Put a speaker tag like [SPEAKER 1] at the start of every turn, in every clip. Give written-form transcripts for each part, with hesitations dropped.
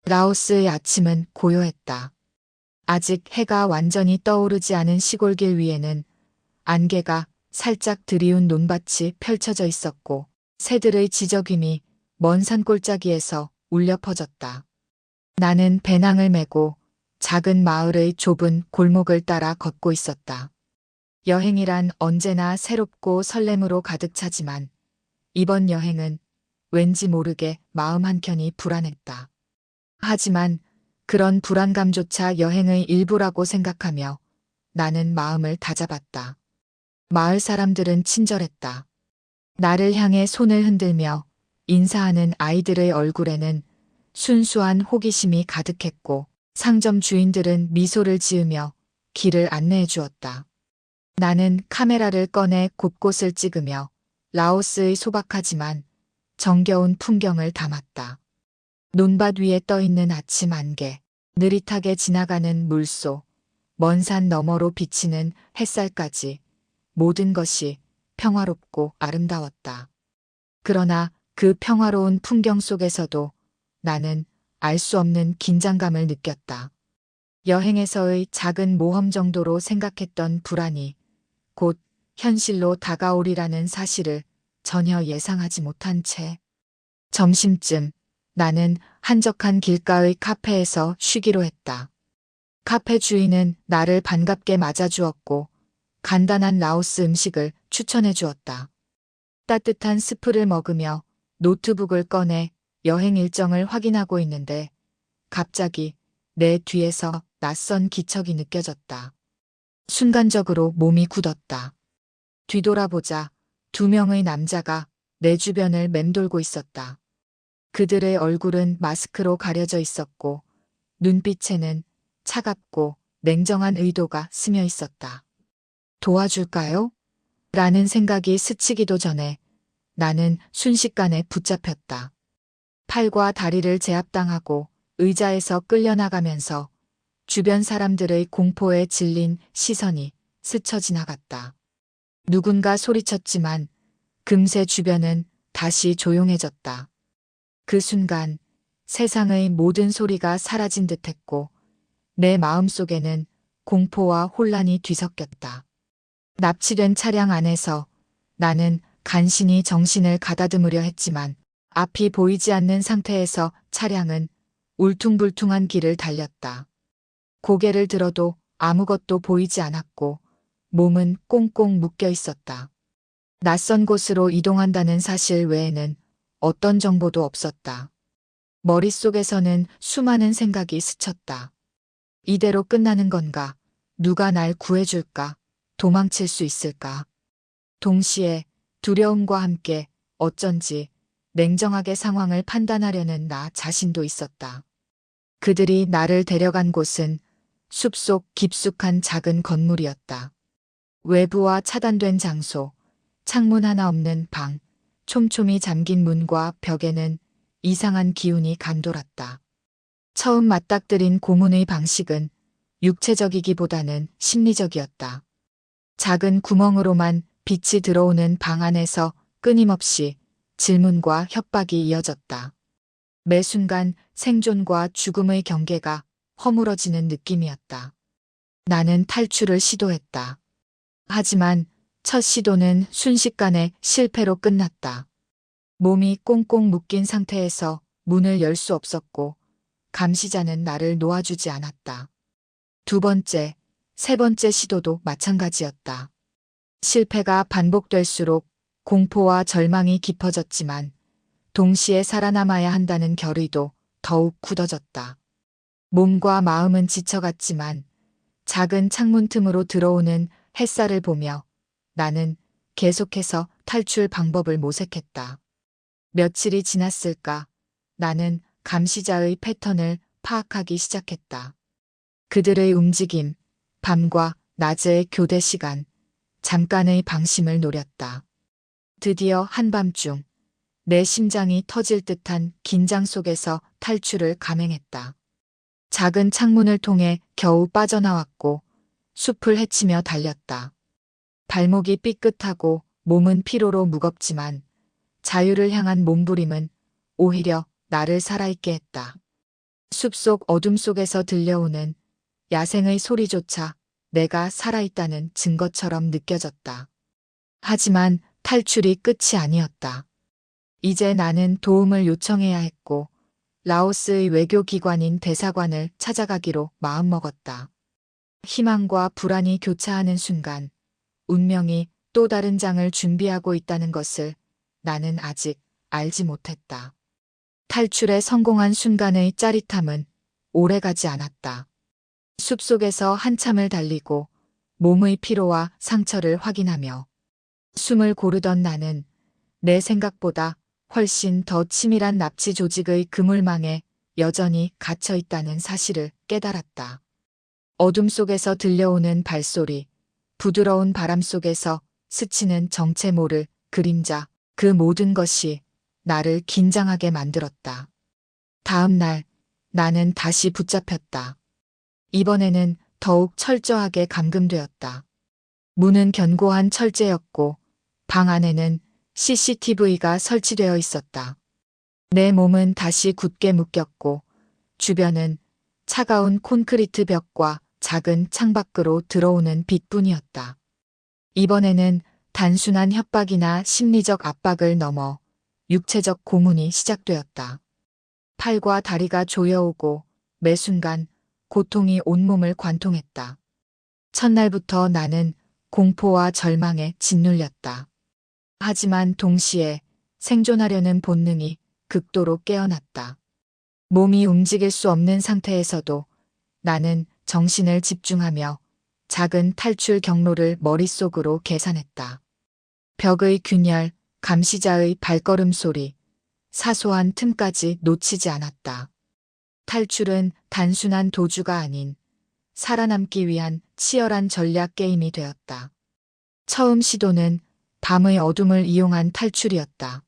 [SPEAKER 1] 라오스의 아침은 고요했다. 아직 해가 완전히 떠오르지 않은 시골길 위에는 안개가 살짝 드리운 논밭이 펼쳐져 있었고 새들의 지저귀미 먼 산골짜기에서 울려 퍼졌다. 나는 배낭을 메고 작은 마을의 좁은 골목을 따라 걷고 있었다. 여행이란 언제나 새롭고 설렘으로 가득 차지만 이번 여행은 왠지 모르게 마음 한켠이 불안했다. 하지만 그런 불안감조차 여행의 일부라고 생각하며 나는 마음을 다잡았다. 마을 사람들은 친절했다. 나를 향해 손을 흔들며 인사하는 아이들의 얼굴에는 순수한 호기심이 가득했고 상점 주인들은 미소를 지으며 길을 안내해 주었다. 나는 카메라를 꺼내 곳곳을 찍으며 라오스의 소박하지만 정겨운 풍경을 담았다. 논밭 위에 떠있는 아침 안개, 느릿하게 지나가는 물소, 먼 산 너머로 비치는 햇살까지 모든 것이 평화롭고 아름다웠다. 그러나 그 평화로운 풍경 속에서도 나는 알 수 없는 긴장감을 느꼈다. 여행에서의 작은 모험 정도로 생각했던 불안이 곧 현실로 다가오리라는 사실을 전혀 예상하지 못한 채 점심쯤 나는 한적한 길가의 카페에서 쉬기로 했다. 카페 주인은 나를 반갑게 맞아주었고 간단한 라오스 음식을 추천해 주었다. 따뜻한 스프를 먹으며 노트북을 꺼내 여행 일정을 확인하고 있는데 갑자기 내 뒤에서 낯선 기척이 느껴졌다. 순간적으로 몸이 굳었다. 뒤돌아보자 두 명의 남자가 내 주변을 맴돌고 있었다. 그들의 얼굴은 마스크로 가려져 있었고 눈빛에는 차갑고 냉정한 의도가 스며 있었다. 도와줄까요? 라는 생각이 스치기도 전에 나는 순식간에 붙잡혔다. 팔과 다리를 제압당하고 의자에서 끌려나가면서 주변 사람들의 공포에 질린 시선이 스쳐 지나갔다. 누군가 소리쳤지만 금세 주변은 다시 조용해졌다. 그 순간 세상의 모든 소리가 사라진 듯했고 내 마음속에는 공포와 혼란이 뒤섞였다. 납치된 차량 안에서 나는 간신히 정신을 가다듬으려 했지만 앞이 보이지 않는 상태에서 차량은 울퉁불퉁한 길을 달렸다. 고개를 들어도 아무것도 보이지 않았고 몸은 꽁꽁 묶여 있었다. 낯선 곳으로 이동한다는 사실 외에는 어떤 정보도 없었다. 머릿속에서는 수많은 생각이 스쳤다. 이대로 끝나는 건가? 누가 날 구해줄까? 도망칠 수 있을까? 동시에 두려움과 함께 어쩐지 냉정하게 상황을 판단하려는 나 자신도 있었다. 그들이 나를 데려간 곳은 숲속 깊숙한 작은 건물이었다. 외부와 차단된 장소, 창문 하나 없는 방, 촘촘히 잠긴 문과 벽에는 이상한 기운이 감돌았다. 처음 맞닥뜨린 고문의 방식은 육체적이기보다는 심리적이었다. 작은 구멍으로만 빛이 들어오는 방 안에서 끊임없이 질문과 협박이 이어졌다. 매 순간 생존과 죽음의 경계가 허물어지는 느낌이었다. 나는 탈출을 시도했다. 하지만 첫 시도는 순식간에 실패로 끝났다. 몸이 꽁꽁 묶인 상태에서 문을 열 수 없었고 감시자는 나를 놓아주지 않았다. 두 번째, 세 번째 시도도 마찬가지였다. 실패가 반복될수록 공포와 절망이 깊어졌지만 동시에 살아남아야 한다는 결의도 더욱 굳어졌다. 몸과 마음은 지쳐갔지만 작은 창문 틈으로 들어오는 햇살을 보며 나는 계속해서 탈출 방법을 모색했다. 며칠이 지났을까? 나는 감시자의 패턴을 파악하기 시작했다. 그들의 움직임, 밤과 낮의 교대 시간, 잠깐의 방심을 노렸다. 드디어 한밤중 내 심장이 터질 듯한 긴장 속에서 탈출을 감행했다. 작은 창문을 통해 겨우 빠져나왔고 숲을 헤치며 달렸다. 발목이 삐끗하고 몸은 피로로 무겁지만 자유를 향한 몸부림은 오히려 나를 살아있게 했다. 숲속 어둠 속에서 들려오는 야생의 소리조차 내가 살아있다는 증거처럼 느껴졌다. 하지만 탈출이 끝이 아니었다. 이제 나는 도움을 요청해야 했고 라오스의 외교기관인 대사관을 찾아가기로 마음먹었다. 희망과 불안이 교차하는 순간 운명이 또 다른 장을 준비하고 있다는 것을 나는 아직 알지 못했다. 탈출에 성공한 순간의 짜릿함은 오래가지 않았다. 숲속에서 한참을 달리고 몸의 피로와 상처를 확인하며 숨을 고르던 나는 내 생각보다 훨씬 더 치밀한 납치 조직의 그물망에 여전히 갇혀 있다는 사실을 깨달았다. 어둠 속에서 들려오는 발소리, 부드러운 바람 속에서 스치는 정체 모를 그림자, 그 모든 것이 나를 긴장하게 만들었다. 다음 날 나는 다시 붙잡혔다. 이번에는 더욱 철저하게 감금되었다. 문은 견고한 철제였고 방 안에는 CCTV가 설치되어 있었다. 내 몸은 다시 굳게 묶였고 주변은 차가운 콘크리트 벽과 작은 창밖으로 들어오는 빛뿐이었다. 이번에는 단순한 협박이나 심리적 압박을 넘어 육체적 고문이 시작되었다. 팔과 다리가 조여오고 매 순간 고통이 온몸을 관통했다. 첫날부터 나는 공포와 절망에 짓눌렸다. 하지만 동시에 생존하려는 본능이 극도로 깨어났다. 몸이 움직일 수 없는 상태에서도 나는 정신을 집중하며 작은 탈출 경로를 머릿속으로 계산했다. 벽의 균열, 감시자의 발걸음 소리, 사소한 틈까지 놓치지 않았다. 탈출은 단순한 도주가 아닌 살아남기 위한 치열한 전략 게임이 되었다. 처음 시도는 밤의 어둠을 이용한 탈출이었다.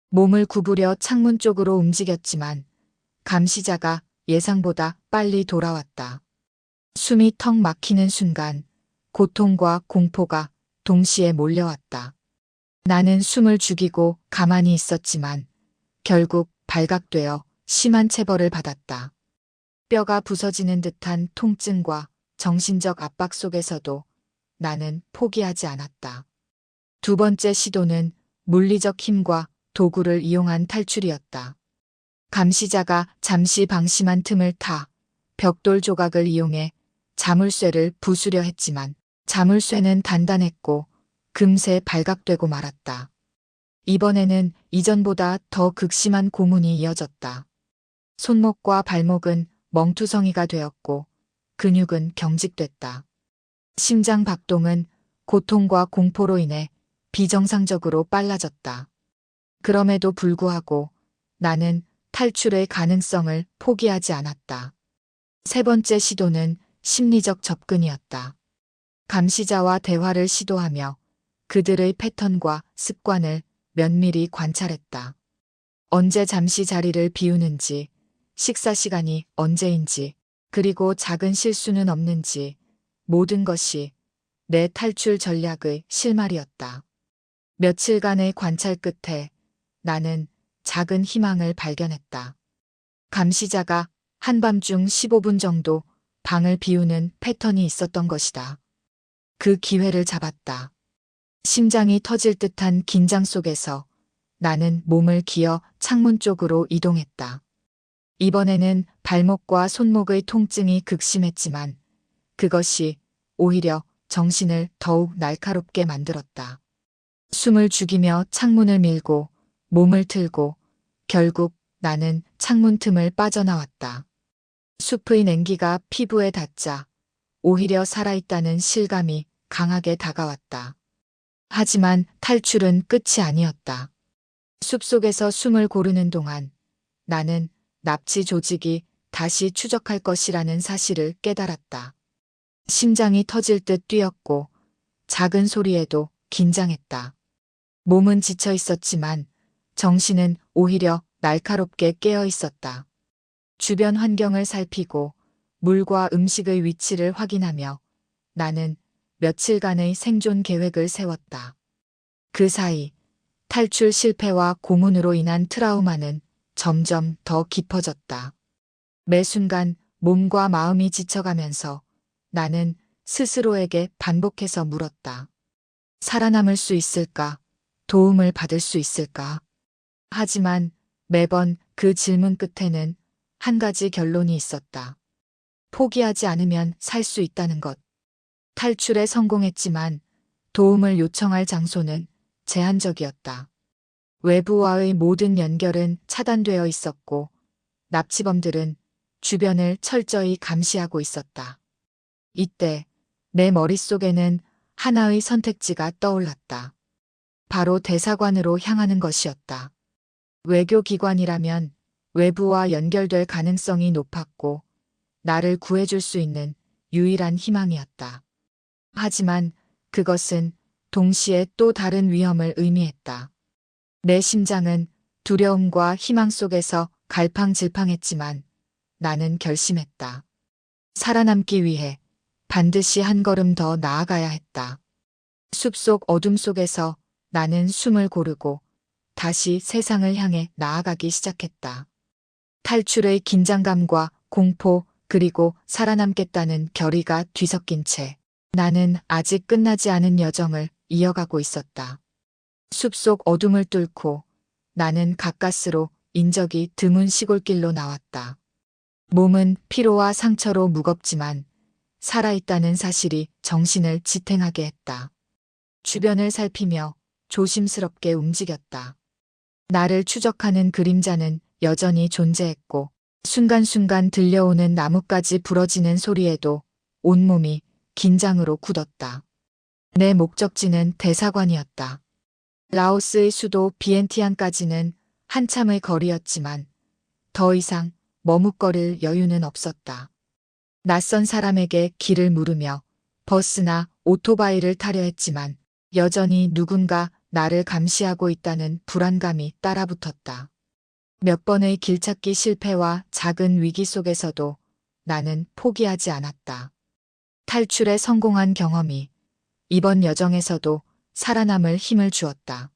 [SPEAKER 1] 몸을 구부려 창문 쪽으로 움직였지만 감시자가 예상보다 빨리 돌아왔다. 숨이 턱 막히는 순간 고통과 공포가 동시에 몰려왔다. 나는 숨을 죽이고 가만히 있었지만 결국 발각되어 심한 체벌을 받았다. 뼈가 부서지는 듯한 통증과 정신적 압박 속에서도 나는 포기하지 않았다. 두 번째 시도는 물리적 힘과 도구를 이용한 탈출이었다. 감시자가 잠시 방심한 틈을 타 벽돌 조각을 이용해 자물쇠를 부수려 했지만 자물쇠는 단단했고 금세 발각되고 말았다. 이번에는 이전보다 더 극심한 고문이 이어졌다. 손목과 발목은 멍투성이가 되었고 근육은 경직됐다. 심장 박동은 고통과 공포로 인해 비정상적으로 빨라졌다. 그럼에도 불구하고 나는 탈출의 가능성을 포기하지 않았다. 세 번째 시도는 심리적 접근이었다. 감시자와 대화를 시도하며 그들의 패턴과 습관을 면밀히 관찰했다. 언제 잠시 자리를 비우는지, 식사 시간이 언제인지, 그리고 작은 실수는 없는지 모든 것이 내 탈출 전략의 실마리였다. 며칠간의 관찰 끝에 나는 작은 희망을 발견했다. 감시자가 한밤중 15분 정도 방을 비우는 패턴이 있었던 것이다. 그 기회를 잡았다. 심장이 터질 듯한 긴장 속에서 나는 몸을 기어 창문 쪽으로 이동했다. 이번에는 발목과 손목의 통증이 극심했지만 그것이 오히려 정신을 더욱 날카롭게 만들었다. 숨을 죽이며 창문을 밀고 몸을 틀고 결국 나는 창문 틈을 빠져나왔다. 숲의 냉기가 피부에 닿자 오히려 살아있다는 실감이 강하게 다가왔다. 하지만 탈출은 끝이 아니었다. 숲속에서 숨을 고르는 동안 나는 납치 조직이 다시 추적할 것이라는 사실을 깨달았다. 심장이 터질 듯 뛰었고 작은 소리에도 긴장했다. 몸은 지쳐 있었지만 정신은 오히려 날카롭게 깨어 있었다. 주변 환경을 살피고 물과 음식의 위치를 확인하며 나는 며칠간의 생존 계획을 세웠다. 그 사이 탈출 실패와 고문으로 인한 트라우마는 점점 더 깊어졌다. 매 순간 몸과 마음이 지쳐가면서 나는 스스로에게 반복해서 물었다. 살아남을 수 있을까? 도움을 받을 수 있을까? 하지만 매번 그 질문 끝에는 한 가지 결론이 있었다. 포기하지 않으면 살 수 있다는 것. 탈출에 성공했지만 도움을 요청할 장소는 제한적이었다. 외부와의 모든 연결은 차단되어 있었고 납치범들은 주변을 철저히 감시하고 있었다. 이때 내 머릿속에는 하나의 선택지가 떠올랐다. 바로 대사관으로 향하는 것이었다. 외교기관이라면 외부와 연결될 가능성이 높았고 나를 구해줄 수 있는 유일한 희망이었다. 하지만 그것은 동시에 또 다른 위험을 의미했다. 내 심장은 두려움과 희망 속에서 갈팡질팡했지만 나는 결심했다. 살아남기 위해 반드시 한 걸음 더 나아가야 했다. 숲속 어둠 속에서 나는 숨을 고르고 다시 세상을 향해 나아가기 시작했다. 탈출의 긴장감과 공포 그리고 살아남겠다는 결의가 뒤섞인 채 나는 아직 끝나지 않은 여정을 이어가고 있었다. 숲속 어둠을 뚫고 나는 가까스로 인적이 드문 시골길로 나왔다. 몸은 피로와 상처로 무겁지만 살아있다는 사실이 정신을 지탱하게 했다. 주변을 살피며 조심스럽게 움직였다. 나를 추적하는 그림자는 여전히 존재했고 순간순간 들려오는 나뭇가지 부러지는 소리에도 온몸이 긴장으로 굳었다. 내 목적지는 대사관이었다. 라오스의 수도 비엔티안까지는 한참의 거리였지만 더 이상 머뭇거릴 여유는 없었다. 낯선 사람에게 길을 물으며 버스나 오토바이를 타려 했지만 여전히 누군가 나를 감시하고 있다는 불안감이 따라붙었다. 몇 번의 길찾기 실패와 작은 위기 속에서도 나는 포기하지 않았다. 탈출에 성공한 경험이 이번 여정에서도 살아남을 힘을 주었다.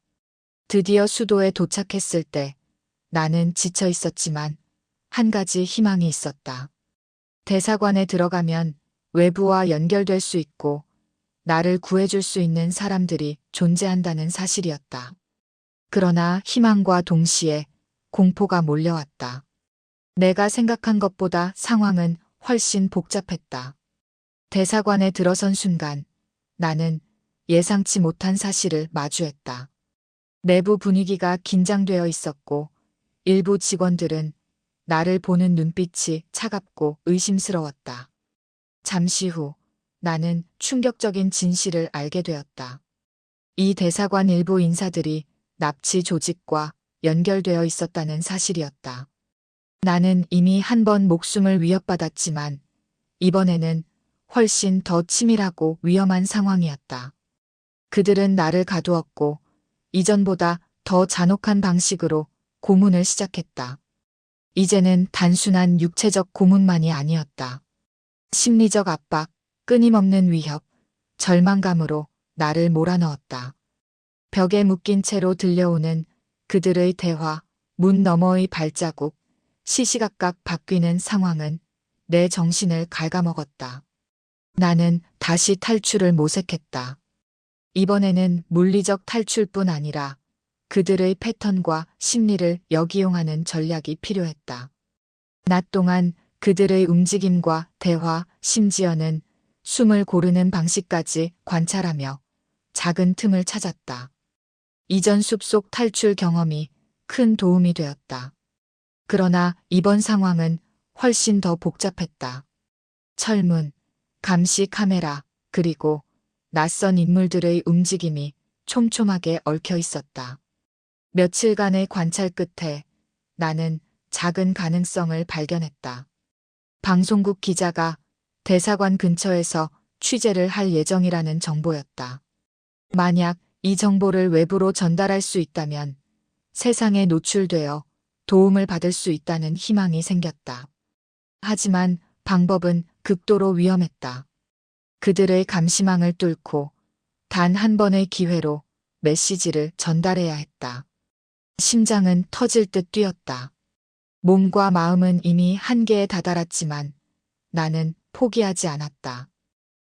[SPEAKER 1] 드디어 수도에 도착했을 때 나는 지쳐 있었지만 한 가지 희망이 있었다. 대사관에 들어가면 외부와 연결될 수 있고 나를 구해줄 수 있는 사람들이 존재한다는 사실이었다. 그러나 희망과 동시에 공포가 몰려왔다. 내가 생각한 것보다 상황은 훨씬 복잡했다. 대사관에 들어선 순간 나는 예상치 못한 사실을 마주했다. 내부 분위기가 긴장되어 있었고 일부 직원들은 나를 보는 눈빛이 차갑고 의심스러웠다. 잠시 후 나는 충격적인 진실을 알게 되었다. 이 대사관 일부 인사들이 납치 조직과 연결되어 있었다는 사실이었다. 나는 이미 한 번 목숨을 위협받았지만 이번에는 훨씬 더 치밀하고 위험한 상황이었다. 그들은 나를 가두었고 이전보다 더 잔혹한 방식으로 고문을 시작했다. 이제는 단순한 육체적 고문만이 아니었다. 심리적 압박, 끊임없는 위협, 절망감으로 나를 몰아넣었다. 벽에 묶인 채로 들려오는 그들의 대화, 문 너머의 발자국, 시시각각 바뀌는 상황은 내 정신을 갉아먹었다. 나는 다시 탈출을 모색했다. 이번에는 물리적 탈출뿐 아니라 그들의 패턴과 심리를 역이용하는 전략이 필요했다. 낮 동안 그들의 움직임과 대화, 심지어는 숨을 고르는 방식까지 관찰하며 작은 틈을 찾았다. 이전 숲속 탈출 경험이 큰 도움이 되었다. 그러나 이번 상황은 훨씬 더 복잡했다. 철문, 감시 카메라, 그리고 낯선 인물들의 움직임이 촘촘하게 얽혀 있었다. 며칠간의 관찰 끝에 나는 작은 가능성을 발견했다. 방송국 기자가 대사관 근처에서 취재를 할 예정이라는 정보였다. 만약 이 정보를 외부로 전달할 수 있다면 세상에 노출되어 도움을 받을 수 있다는 희망이 생겼다. 하지만 방법은 극도로 위험했다. 그들의 감시망을 뚫고 단 한 번의 기회로 메시지를 전달해야 했다. 심장은 터질 듯 뛰었다. 몸과 마음은 이미 한계에 다다랐지만 나는 포기하지 않았다.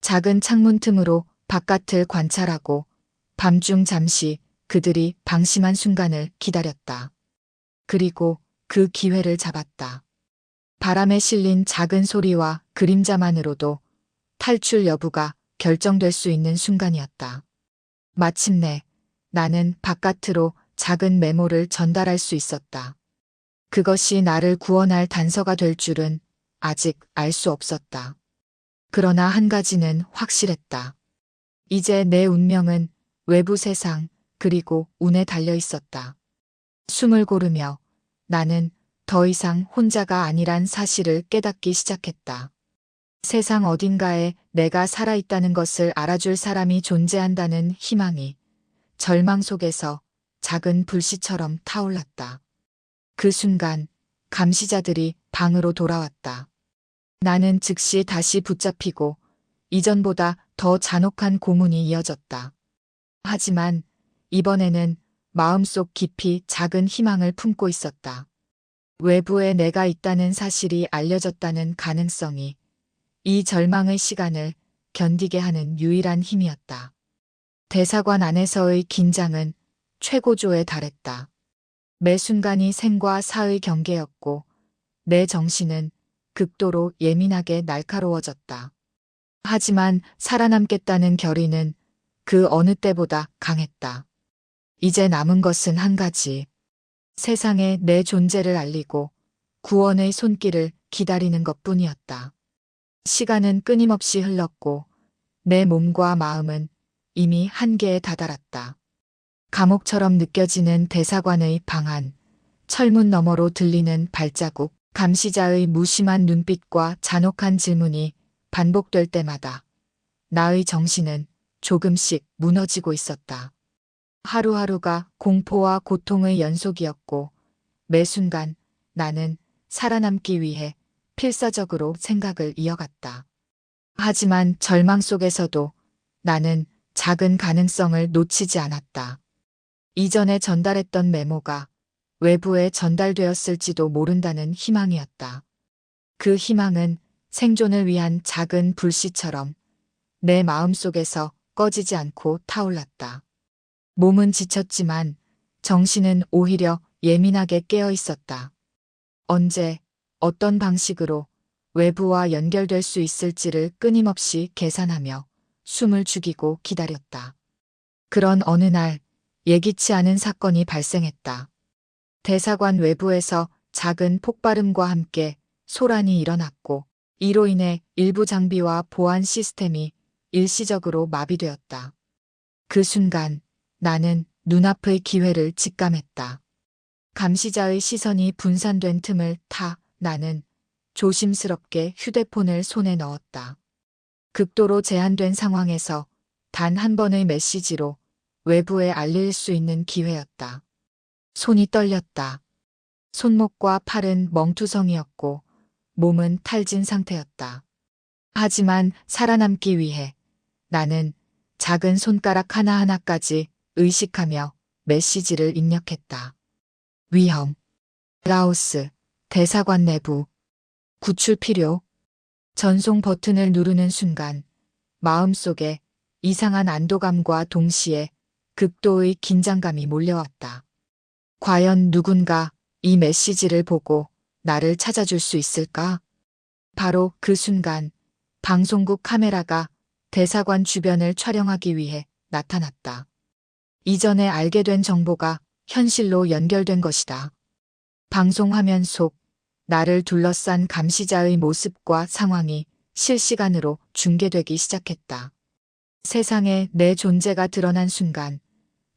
[SPEAKER 1] 작은 창문 틈으로 바깥을 관찰하고 밤중 잠시 그들이 방심한 순간을 기다렸다. 그리고 그 기회를 잡았다. 바람에 실린 작은 소리와 그림자만으로도 탈출 여부가 결정될 수 있는 순간이었다. 마침내 나는 바깥으로 작은 메모를 전달할 수 있었다. 그것이 나를 구원할 단서가 될 줄은 아직 알 수 없었다. 그러나 한 가지는 확실했다. 이제 내 운명은 외부 세상 그리고 운에 달려 있었다. 숨을 고르며 나는 더 이상 혼자가 아니란 사실을 깨닫기 시작했다. 세상 어딘가에 내가 살아있다는 것을 알아줄 사람이 존재한다는 희망이 절망 속에서 작은 불씨처럼 타올랐다. 그 순간 감시자들이 방으로 돌아왔다. 나는 즉시 다시 붙잡히고 이전보다 더 잔혹한 고문이 이어졌다. 하지만 이번에는 마음속 깊이 작은 희망을 품고 있었다. 외부에 내가 있다는 사실이 알려졌다는 가능성이 이 절망의 시간을 견디게 하는 유일한 힘이었다. 대사관 안에서의 긴장은 최고조에 달했다. 매 순간이 생과 사의 경계였고 내 정신은 극도로 예민하게 날카로워졌다. 하지만 살아남겠다는 결의는 그 어느 때보다 강했다. 이제 남은 것은 한 가지. 세상에 내 존재를 알리고 구원의 손길을 기다리는 것뿐이었다. 시간은 끊임없이 흘렀고 내 몸과 마음은 이미 한계에 다다랐다. 감옥처럼 느껴지는 대사관의 방 안, 철문 너머로 들리는 발자국, 감시자의 무심한 눈빛과 잔혹한 질문이 반복될 때마다 나의 정신은 조금씩 무너지고 있었다. 하루하루가 공포와 고통의 연속이었고 매 순간 나는 살아남기 위해 필사적으로 생각을 이어갔다. 하지만 절망 속에서도 나는 작은 가능성을 놓치지 않았다. 이전에 전달했던 메모가 외부에 전달되었을지도 모른다는 희망이었다. 그 희망은 생존을 위한 작은 불씨처럼 내 마음속에서 꺼지지 않고 타올랐다. 몸은 지쳤지만 정신은 오히려 예민하게 깨어 있었다. 언제, 어떤 방식으로 외부와 연결될 수 있을지를 끊임없이 계산하며 숨을 죽이고 기다렸다. 그런 어느 날 예기치 않은 사건이 발생했다. 대사관 외부에서 작은 폭발음과 함께 소란이 일어났고 이로 인해 일부 장비와 보안 시스템이 일시적으로 마비되었다. 그 순간 나는 눈앞의 기회를 직감했다. 감시자의 시선이 분산된 틈을 타 나는 조심스럽게 휴대폰을 손에 넣었다. 극도로 제한된 상황에서 단 한 번의 메시지로 외부에 알릴 수 있는 기회였다. 손이 떨렸다. 손목과 팔은 멍투성이었고 몸은 탈진 상태였다. 하지만 살아남기 위해 나는 작은 손가락 하나하나까지 의식하며 메시지를 입력했다. 위험. 라오스. 대사관 내부. 구출 필요. 전송 버튼을 누르는 순간 마음속에 이상한 안도감과 동시에 극도의 긴장감이 몰려왔다. 과연 누군가 이 메시지를 보고 나를 찾아줄 수 있을까? 바로 그 순간 방송국 카메라가 대사관 주변을 촬영하기 위해 나타났다. 이전에 알게 된 정보가 현실로 연결된 것이다. 방송 화면 속 나를 둘러싼 감시자의 모습과 상황이 실시간으로 중계되기 시작했다. 세상에 내 존재가 드러난 순간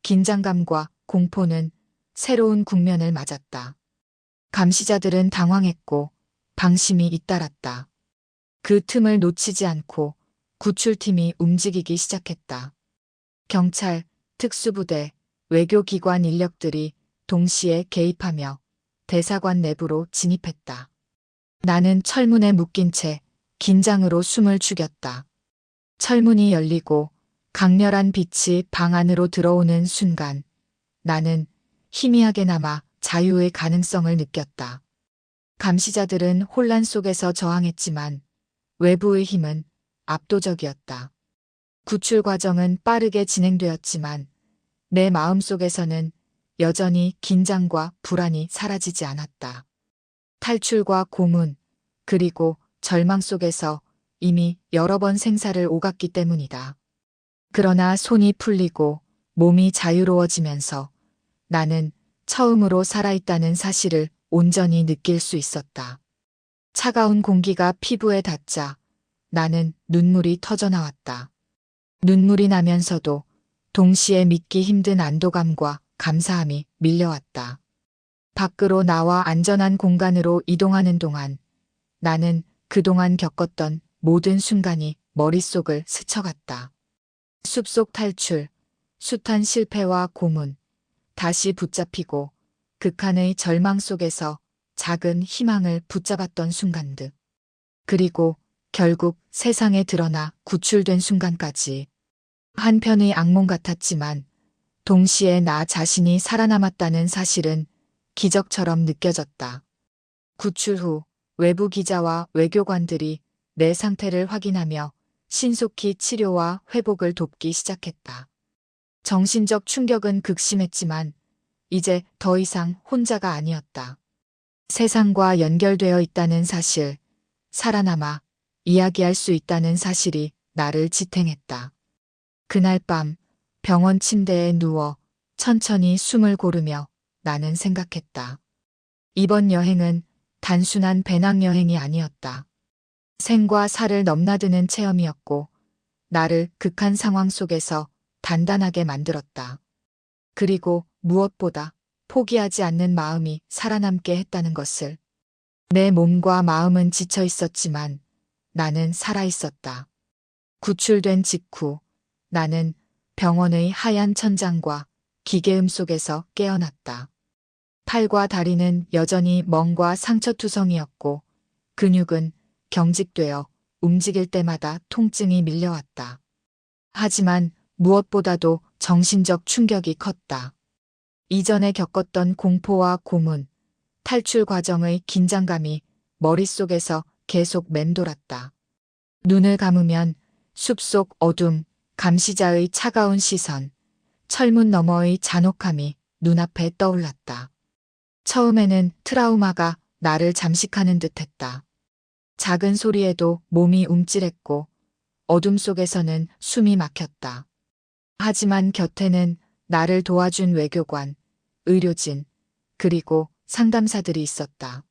[SPEAKER 1] 긴장감과 공포는 새로운 국면을 맞았다. 감시자들은 당황했고 방심이 잇따랐다. 그 틈을 놓치지 않고 구출팀이 움직이기 시작했다. 경찰, 특수부대, 외교기관 인력들이 동시에 개입하며 대사관 내부로 진입했다. 나는 철문에 묶인 채 긴장으로 숨을 죽였다. 철문이 열리고 강렬한 빛이 방 안으로 들어오는 순간 나는 희미하게나마 자유의 가능성을 느꼈다. 감시자들은 혼란 속에서 저항했지만 외부의 힘은 압도적이었다. 구출 과정은 빠르게 진행되었지만 내 마음속에서는 여전히 긴장과 불안이 사라지지 않았다. 탈출과 고문, 그리고 절망 속에서 이미 여러 번 생사를 오갔기 때문이다. 그러나 손이 풀리고 몸이 자유로워지면서 나는 처음으로 살아있다는 사실을 온전히 느낄 수 있었다. 차가운 공기가 피부에 닿자 나는 눈물이 터져나왔다. 눈물이 나면서도 동시에 믿기 힘든 안도감과 감사함이 밀려왔다. 밖으로 나와 안전한 공간으로 이동하는 동안 나는 그동안 겪었던 모든 순간이 머릿속을 스쳐갔다. 숲속 탈출, 숱한 실패와 고문, 다시 붙잡히고 극한의 절망 속에서 작은 희망을 붙잡았던 순간들. 그리고 결국 세상에 드러나 구출된 순간까지. 한편의 악몽 같았지만 동시에 나 자신이 살아남았다는 사실은 기적처럼 느껴졌다. 구출 후 외부 기자와 외교관들이 내 상태를 확인하며 신속히 치료와 회복을 돕기 시작했다. 정신적 충격은 극심했지만 이제 더 이상 혼자가 아니었다. 세상과 연결되어 있다는 사실, 살아남아 이야기할 수 있다는 사실이 나를 지탱했다. 그날 밤 병원 침대에 누워 천천히 숨을 고르며 나는 생각했다. 이번 여행은 단순한 배낭여행이 아니었다. 생과 사를 넘나드는 체험이었고 나를 극한 상황 속에서 단단하게 만들었다. 그리고 무엇보다 포기하지 않는 마음이 살아남게 했다는 것을. 내 몸과 마음은 지쳐 있었지만 나는 살아 있었다. 구출된 직후 나는 병원의 하얀 천장과 기계음 속에서 깨어났다. 팔과 다리는 여전히 멍과 상처투성이었고 근육은 경직되어 움직일 때마다 통증이 밀려왔다. 하지만 무엇보다도 정신적 충격이 컸다. 이전에 겪었던 공포와 고문, 탈출 과정의 긴장감이 머릿속에서 계속 맴돌았다. 눈을 감으면 숲속 어둠, 감시자의 차가운 시선, 철문 너머의 잔혹함이 눈앞에 떠올랐다. 처음에는 트라우마가 나를 잠식하는 듯했다. 작은 소리에도 몸이 움찔했고 어둠 속에서는 숨이 막혔다. 하지만 곁에는 나를 도와준 외교관, 의료진, 그리고 상담사들이 있었다.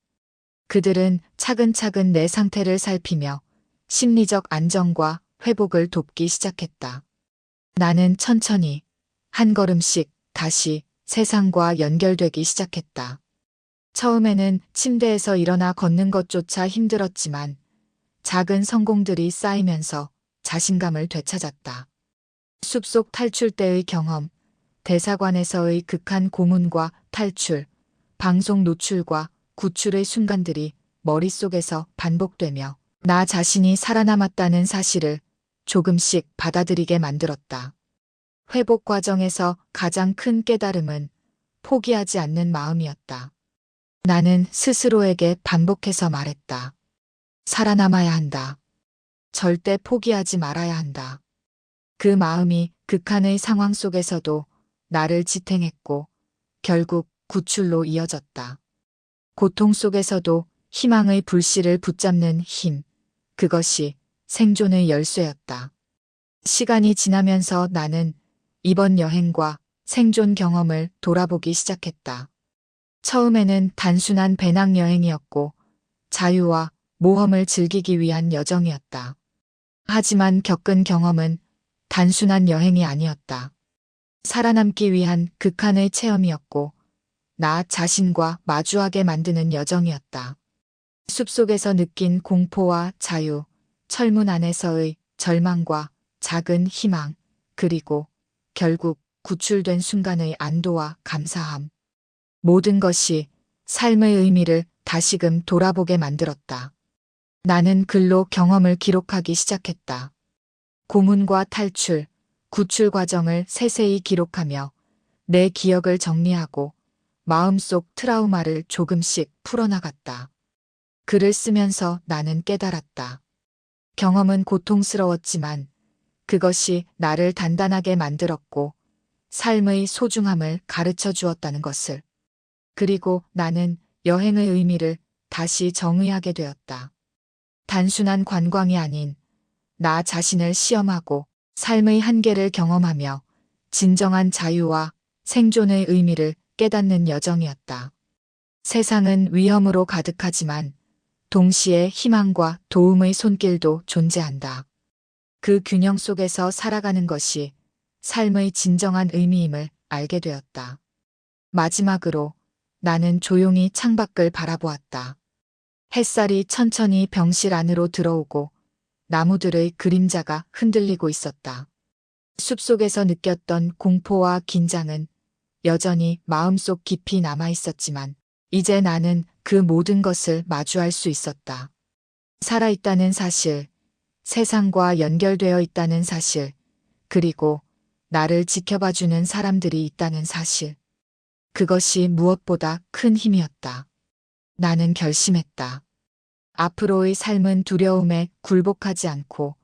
[SPEAKER 1] 그들은 차근차근 내 상태를 살피며 심리적 안정과 회복을 돕기 시작했다. 나는 천천히 한 걸음씩 다시 세상과 연결되기 시작했다. 처음에는 침대에서 일어나 걷는 것조차 힘들었지만 작은 성공들이 쌓이면서 자신감을 되찾았다. 숲속 탈출 때의 경험, 대사관에서의 극한 고문과 탈출, 방송 노출과 구출의 순간들이 머릿속에서 반복되며 나 자신이 살아남았다는 사실을 조금씩 받아들이게 만들었다. 회복 과정에서 가장 큰 깨달음은 포기하지 않는 마음이었다. 나는 스스로에게 반복해서 말했다. 살아남아야 한다. 절대 포기하지 말아야 한다. 그 마음이 극한의 상황 속에서도 나를 지탱했고 결국 구출로 이어졌다. 고통 속에서도 희망의 불씨를 붙잡는 힘, 그것이 생존의 열쇠였다. 시간이 지나면서 나는 이번 여행과 생존 경험을 돌아보기 시작했다. 처음에는 단순한 배낭여행이었고 자유와 모험을 즐기기 위한 여정이었다. 하지만 겪은 경험은 단순한 여행이 아니었다. 살아남기 위한 극한의 체험이었고 나 자신과 마주하게 만드는 여정이었다. 숲속에서 느낀 공포와 자유, 철문 안에서의 절망과 작은 희망, 그리고 결국 구출된 순간의 안도와 감사함. 모든 것이 삶의 의미를 다시금 돌아보게 만들었다. 나는 글로 경험을 기록하기 시작했다. 고문과 탈출, 구출 과정을 세세히 기록하며 내 기억을 정리하고 마음속 트라우마를 조금씩 풀어나갔다. 글을 쓰면서 나는 깨달았다. 경험은 고통스러웠지만 그것이 나를 단단하게 만들었고 삶의 소중함을 가르쳐 주었다는 것을. 그리고 나는 여행의 의미를 다시 정의하게 되었다. 단순한 관광이 아닌 나 자신을 시험하고 삶의 한계를 경험하며 진정한 자유와 생존의 의미를 깨닫는 여정이었다. 세상은 위험으로 가득하지만 동시에 희망과 도움의 손길도 존재한다. 그 균형 속에서 살아가는 것이 삶의 진정한 의미임을 알게 되었다. 마지막으로 나는 조용히 창밖을 바라보았다. 햇살이 천천히 병실 안으로 들어오고 나무들의 그림자가 흔들리고 있었다. 숲속에서 느꼈던 공포와 긴장은 여전히 마음속 깊이 남아 있었지만 이제 나는 그 모든 것을 마주할 수 있었다. 살아있다는 사실, 세상과 연결되어 있다는 사실, 그리고 나를 지켜봐주는 사람들이 있다는 사실. 그것이 무엇보다 큰 힘이었다. 나는 결심했다. 앞으로의 삶은 두려움에 굴복하지 않고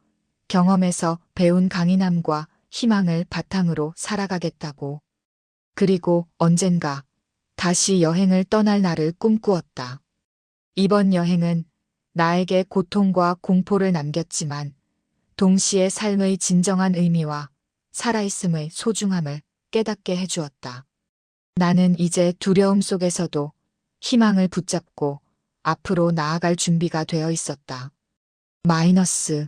[SPEAKER 1] 경험에서 배운 강인함과 희망을 바탕으로 살아가겠다고. 그리고 언젠가 다시 여행을 떠날 날을 꿈꾸었다. 이번 여행은 나에게 고통과 공포를 남겼지만 동시에 삶의 진정한 의미와 살아있음의 소중함을 깨닫게 해주었다. 나는 이제 두려움 속에서도 희망을 붙잡고 앞으로 나아갈 준비가 되어 있었다. 마이너스